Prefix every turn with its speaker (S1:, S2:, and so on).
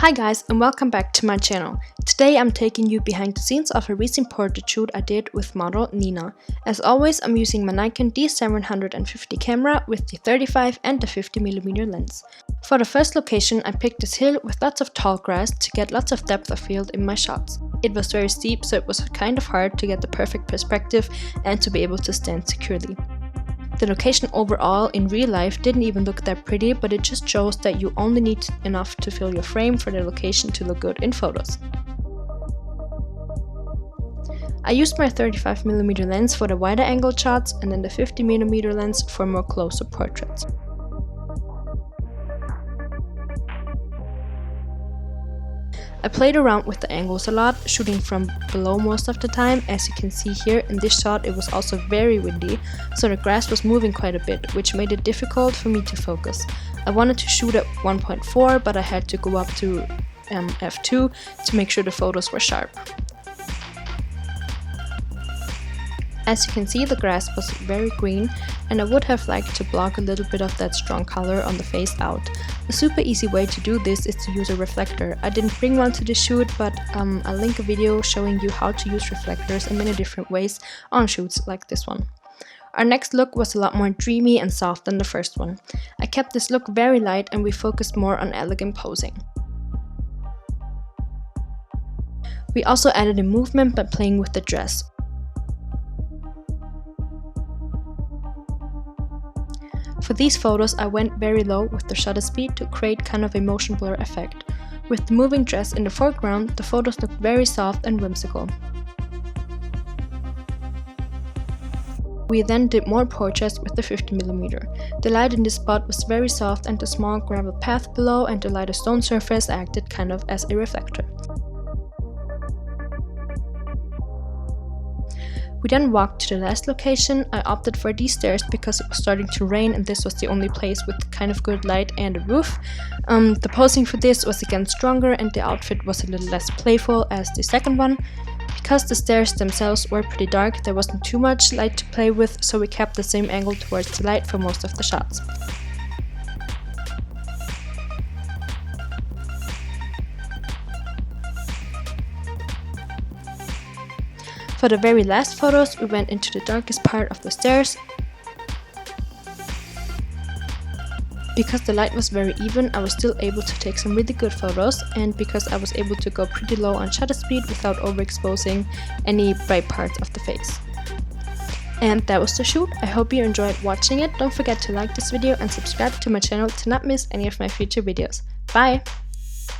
S1: Hi guys, and welcome back to my channel. Today I'm taking you behind the scenes of a recent portrait shoot I did with model Nina. As always, I'm using my Nikon D750 camera with the 35 and the 50mm lens. For the first location I picked this hill with lots of tall grass to get lots of depth of field in my shots. It was very steep, so it was kind of hard to get the perfect perspective and to be able to stand securely. The location overall in real life didn't even look that pretty, but it just shows that you only need enough to fill your frame for the location to look good in photos. I used my 35mm lens for the wider angle shots and then the 50mm lens for more closer portraits. I played around with the angles a lot, shooting from below most of the time. As you can see here in this shot, it was also very windy, so the grass was moving quite a bit, which made it difficult for me to focus. I wanted to shoot at 1.4, but I had to go up to f2 to make sure the photos were sharp. As you can see, the grass was very green, and I would have liked to block a little bit of that strong color on the face out. A super easy way to do this is to use a reflector. I didn't bring one to the shoot, but I'll link a video showing you how to use reflectors in many different ways on shoots like this one. Our next look was a lot more dreamy and soft than the first one. I kept this look very light and we focused more on elegant posing. We also added a movement by playing with the dress. For these photos I went very low with the shutter speed to create kind of a motion blur effect. With the moving dress in the foreground, the photos looked very soft and whimsical. We then did more portraits with the 50mm. The light in this spot was very soft and the small gravel path below and the lighter stone surface acted kind of as a reflector. We then walked to the last location. I opted for these stairs because it was starting to rain and this was the only place with kind of good light and a roof. The posing for this was again stronger and the outfit was a little less playful as the second one. Because the stairs themselves were pretty dark, there wasn't too much light to play with, so we kept the same angle towards the light for most of the shots. For the very last photos, we went into the darkest part of the stairs. Because the light was very even, I was still able to take some really good photos, and because I was able to go pretty low on shutter speed without overexposing any bright parts of the face. And that was the shoot. I hope you enjoyed watching it. Don't forget to like this video and subscribe to my channel to not miss any of my future videos. Bye!